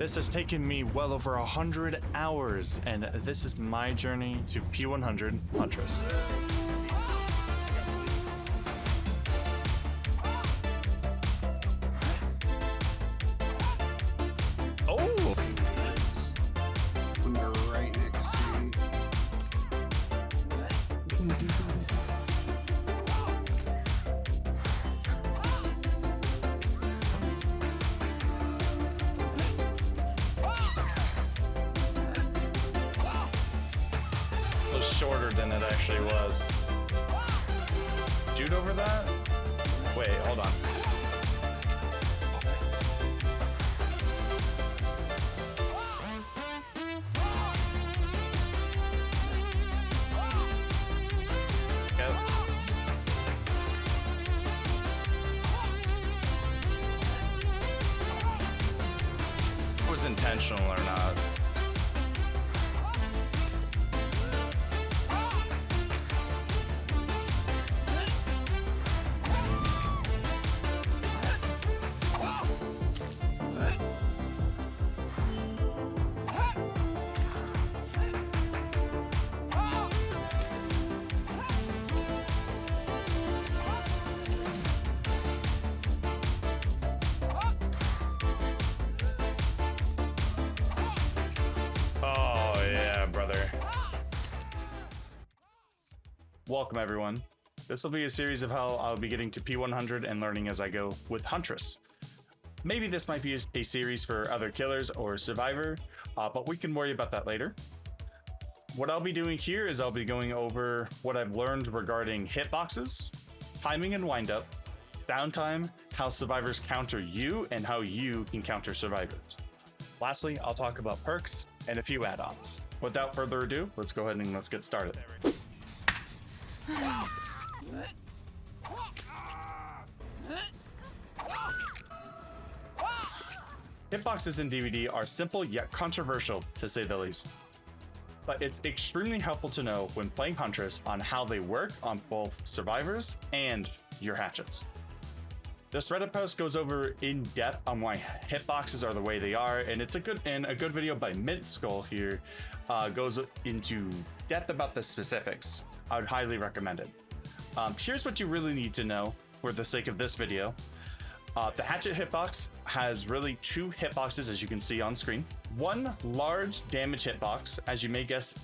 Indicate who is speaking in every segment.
Speaker 1: This has taken me well over 100 hours, and this is my journey to P100 Huntress. Oh!
Speaker 2: When they're right next to me.
Speaker 1: It was shorter than it actually was. Shoot over that? Wait, hold on. Was intentional or not. Welcome everyone. This will be a series of how I'll be getting to P100 and learning as I go with Huntress. Maybe this might be a series for other killers or survivor, but we can worry about that later. What I'll be doing here is I'll be going over what I've learned regarding hitboxes, timing and windup, downtime, how survivors counter you, and how you can counter survivors. Lastly, I'll talk about perks and a few add-ons. Without further ado, let's go ahead and let's get started. Hitboxes in DBD are simple yet controversial, to say the least. But it's extremely helpful to know when playing Huntress on how they work on both survivors and your hatchets. This Reddit post goes over in depth on why hitboxes are the way they are, and it's a good video by Mint Skull here goes into depth about the specifics. I would highly recommend it. Here's what you really need to know for the sake of this video. The hatchet hitbox has really two hitboxes, as you can see on screen. One large damage hitbox, as you may guess.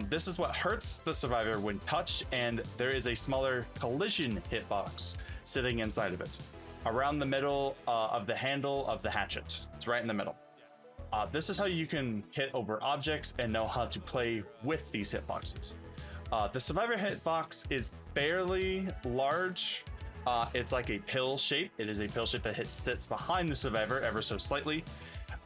Speaker 1: This is what hurts the survivor when touched, and there is a smaller collision hitbox sitting inside of it, around the middle of the handle of the hatchet. It's right in the middle. This is how you can hit over objects and know how to play with these hitboxes. The survivor hitbox is fairly large. It's like a pill shape. It is a pill shape that sits behind the survivor ever so slightly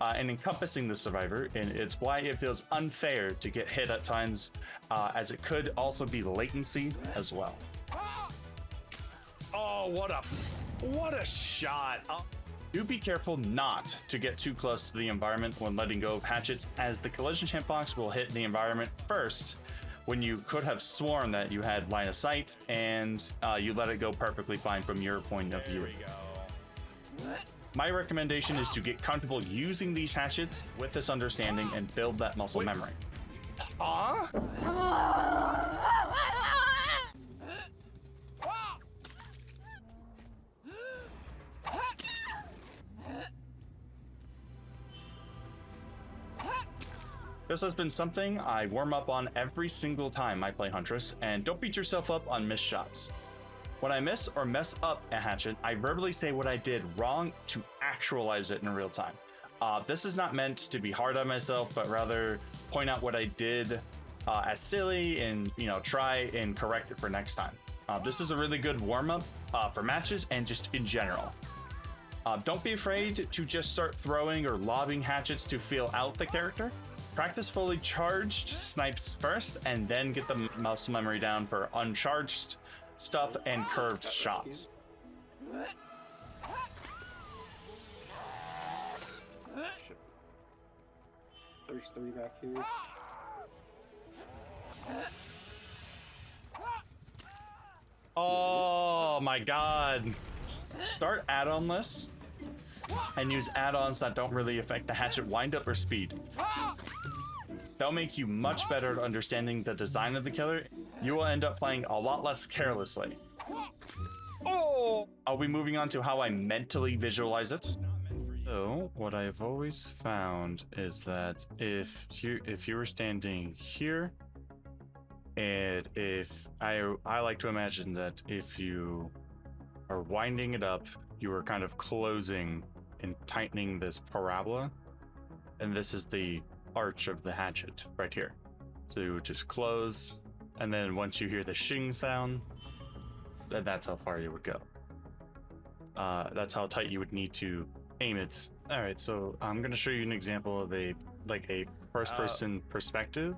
Speaker 1: and encompassing the survivor, and it's why it feels unfair to get hit at times, as it could also be latency as well. Oh, what a shot. Do be careful not to get too close to the environment when letting go of hatchets, as the collision hitbox will hit the environment first, when you could have sworn that you had line of sight and you let it go perfectly fine from your point of view. My recommendation is to get comfortable using these hatchets with this understanding and build that muscle memory. This has been something I warm up on every single time I play Huntress, and don't beat yourself up on missed shots. When I miss or mess up a hatchet, I verbally say what I did wrong to actualize it in real time. This is not meant to be hard on myself, but rather point out what I did as silly and try and correct it for next time. This is a really good warm-up for matches and just in general. Don't be afraid to just start throwing or lobbing hatchets to feel out the character. Practice fully charged snipes first, and then get the muscle memory down for uncharged stuff and curved shots.
Speaker 2: There's 3 back here.
Speaker 1: Oh my god. Start add-on lists and use add-ons that don't really affect the hatchet windup or speed. That'll make you much better at understanding the design of the killer. You will end up playing a lot less carelessly. Oh! I'll be moving on to how I mentally visualize it. So, what I've always found is that if you were standing here, and if I like to imagine that if you are winding it up, you are kind of closing and tightening this parabola, and this is the arch of the hatchet right here. So you would just close, and then once you hear the shing sound, then that's how far you would go. That's how tight you would need to aim it. All right, so I'm gonna show you an example of a first-person perspective.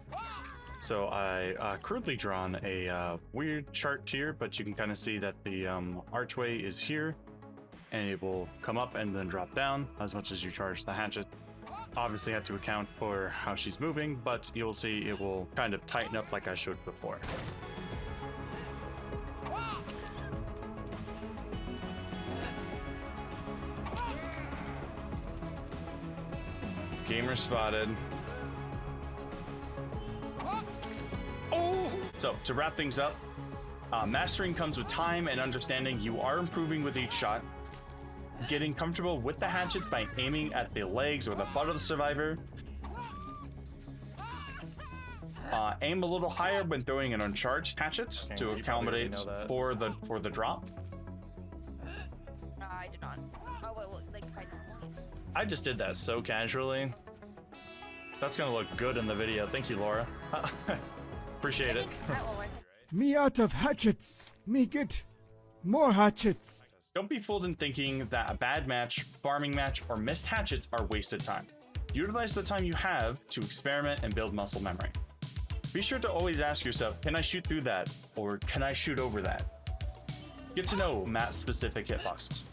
Speaker 1: So I crudely drawn a weird chart here, but you can kind of see that the archway is here, and it will come up and then drop down as much as you charge the hatchet. Obviously, have to account for how she's moving, but you'll see it will kind of tighten up like I showed before. Gamer spotted. Oh! So, to wrap things up, mastering comes with time and understanding. You are improving with each shot. Getting comfortable with the hatchets by aiming at the legs or the butt of the survivor. Aim a little higher when throwing an uncharged hatchet to accommodate for the drop.
Speaker 3: I did not. Oh, well, like I don't.
Speaker 1: I just did that so casually. That's gonna look good in the video. Thank you, Laura. Appreciate it.
Speaker 4: Me out of hatchets. Me get more hatchets.
Speaker 1: Don't be fooled in thinking that a bad match, farming match, or missed hatchets are wasted time. Utilize the time you have to experiment and build muscle memory. Be sure to always ask yourself, can I shoot through that? Or can I shoot over that? Get to know map-specific hitboxes.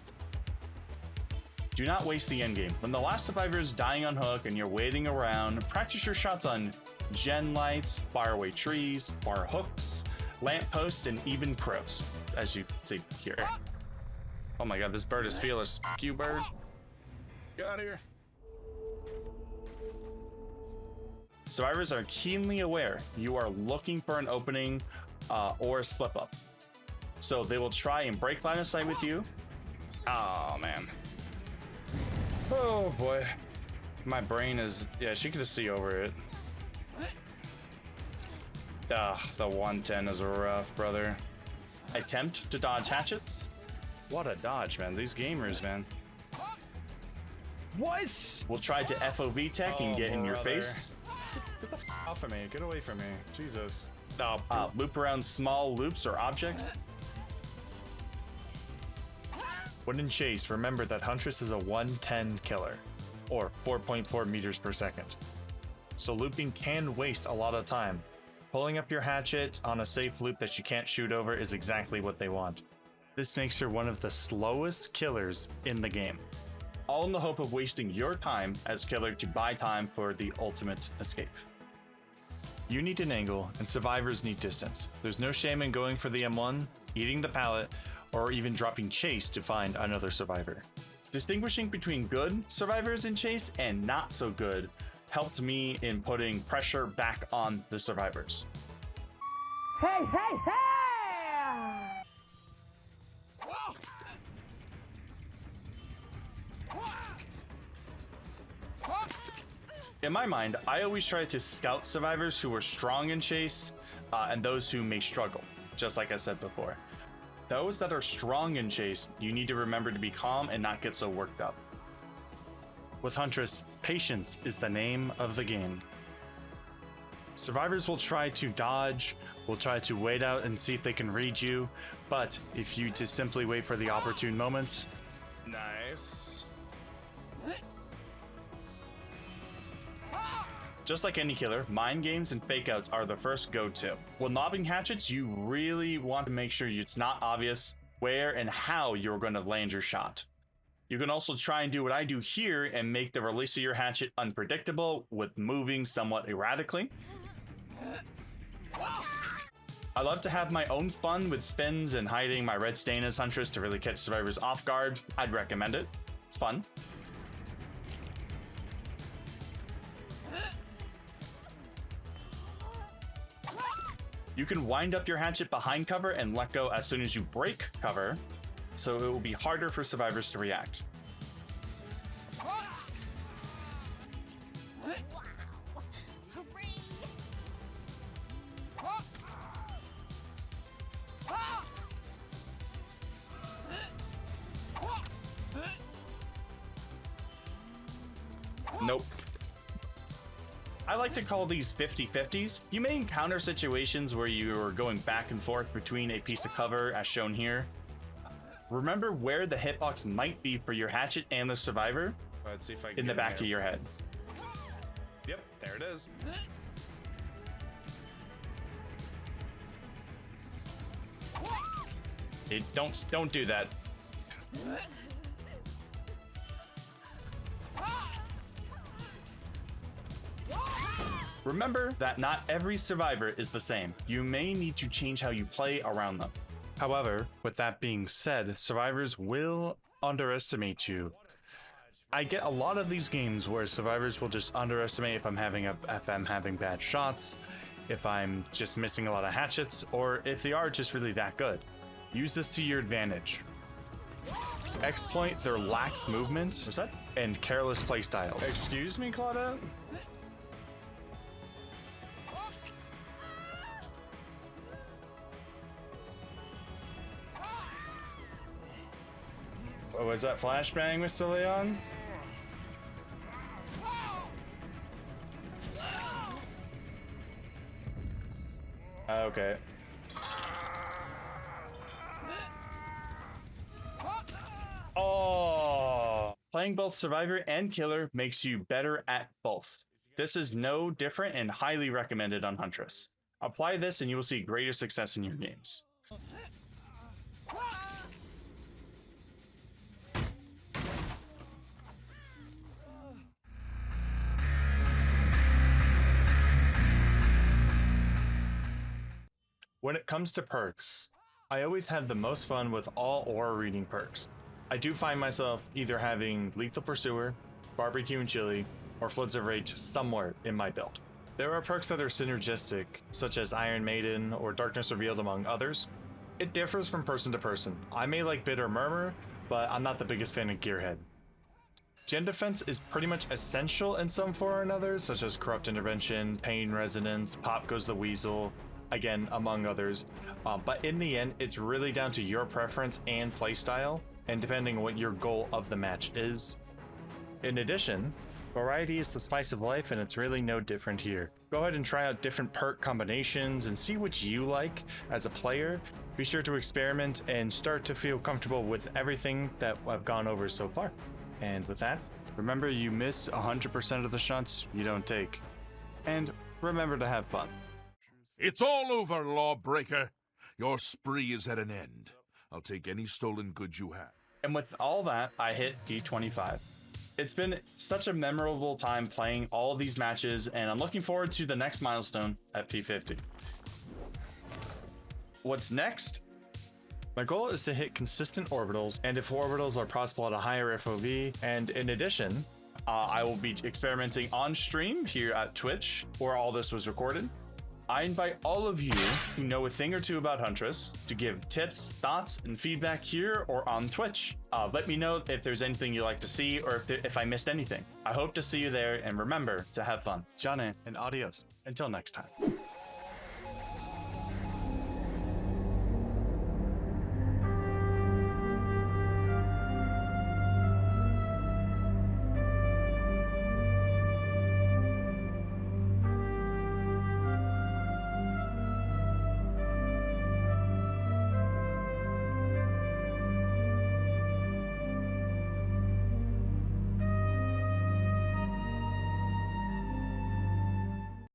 Speaker 1: Do not waste the endgame. When the last survivor is dying on hook and you're waiting around, practice your shots on gen lights, faraway trees, far hooks, lampposts, and even crows, as you see here. Oh my god, this bird is fearless. Fuck you, bird. Get out of here. Survivors are keenly aware you are looking for an opening or a slip up. So they will try and break line of sight with you. Oh man. Oh boy. My brain is, yeah, she could see over it. The 110 is rough, brother. Attempt to dodge hatchets. What a dodge, man. These gamers, man.
Speaker 4: What?
Speaker 1: We'll try to FOV tech and get in your face.
Speaker 5: Get the f off of me. Get away from me. Jesus.
Speaker 1: Loop around small loops or objects.
Speaker 5: When in chase, remember that Huntress is a 110 killer, or 4.4 meters per second. So looping can waste a lot of time. Pulling up your hatchet on a safe loop that you can't shoot over is exactly what they want. This makes her one of the slowest killers in the game. All in the hope of wasting your time as killer to buy time for the ultimate escape. You need an angle, and survivors need distance. There's no shame in going for the M1, eating the pallet, or even dropping chase to find another survivor. Distinguishing between good survivors in chase and not so good helped me in putting pressure back on the survivors.
Speaker 3: Hey, hey, hey!
Speaker 1: In my mind, I always try to scout survivors who are strong in chase and those who may struggle, just like I said before. Those that are strong in chase, you need to remember to be calm and not get so worked up. With Huntress, patience is the name of the game. Survivors will try to dodge, will try to wait out and see if they can read you, but if you just simply wait for the opportune moments, nice. Just like any killer, mind games and fake outs are the first go-to. When lobbing hatchets, you really want to make sure it's not obvious where and how you're going to land your shot. You can also try and do what I do here and make the release of your hatchet unpredictable with moving somewhat erratically. I love to have my own fun with spins and hiding my red stain as Huntress to really catch survivors off guard. I'd recommend it. It's fun. You can wind up your hatchet behind cover and let go as soon as you break cover, so it will be harder for survivors to react. Nope. I like to call these 50-50s. You may encounter situations where you are going back and forth between a piece of cover, as shown here. Remember where the hitbox might be for your hatchet and the survivor.
Speaker 5: Let's see if I can
Speaker 1: in the
Speaker 5: get
Speaker 1: back of your head.
Speaker 5: Yep, there it is.
Speaker 1: Don't do that. Remember that not every survivor is the same. You may need to change how you play around them.
Speaker 5: However, with that being said, survivors will underestimate you. I get a lot of these games where survivors will just underestimate if I'm having bad shots, if I'm just missing a lot of hatchets, or if they are just really that good. Use this to your advantage. Exploit their lax movement and careless playstyles.
Speaker 1: Excuse me, Claudette? Oh, was that flashbang, Mr. Leon? Okay. Oh! Playing both Survivor and Killer makes you better at both. This is no different and highly recommended on Huntress. Apply this and you will see greater success in your games.
Speaker 5: When it comes to perks, I always have the most fun with all aura reading perks. I do find myself either having Lethal Pursuer, Barbecue and Chili, or Floods of Rage somewhere in my build. There are perks that are synergistic, such as Iron Maiden or Darkness Revealed among others. It differs from person to person. I may like Bitter Murmur, but I'm not the biggest fan of Gearhead. Gen Defense is pretty much essential in some form or another, such as Corrupt Intervention, Pain Resonance, Pop Goes the Weasel, again, among others. But in the end, it's really down to your preference and playstyle, and depending on what your goal of the match is. In addition, variety is the spice of life, and it's really no different here. Go ahead and try out different perk combinations and see what you like as a player. Be sure to experiment and start to feel comfortable with everything that I've gone over so far. And with that, remember you miss 100% of the shots you don't take. And remember to have fun.
Speaker 6: It's all over, lawbreaker. Your spree is at an end. I'll take any stolen goods you have.
Speaker 1: And with all that, I hit P25. It's been such a memorable time playing all of these matches, and I'm looking forward to the next milestone at P50. What's next? My goal is to hit consistent orbitals, and if orbitals are possible at a higher FOV, and in addition, I will be experimenting on stream here at Twitch, where all this was recorded. I invite all of you who know a thing or two about Huntress to give tips, thoughts, and feedback here or on Twitch. Let me know if there's anything you'd like to see or if I missed anything. I hope to see you there, and remember to have fun. Jane and adios. Until next time.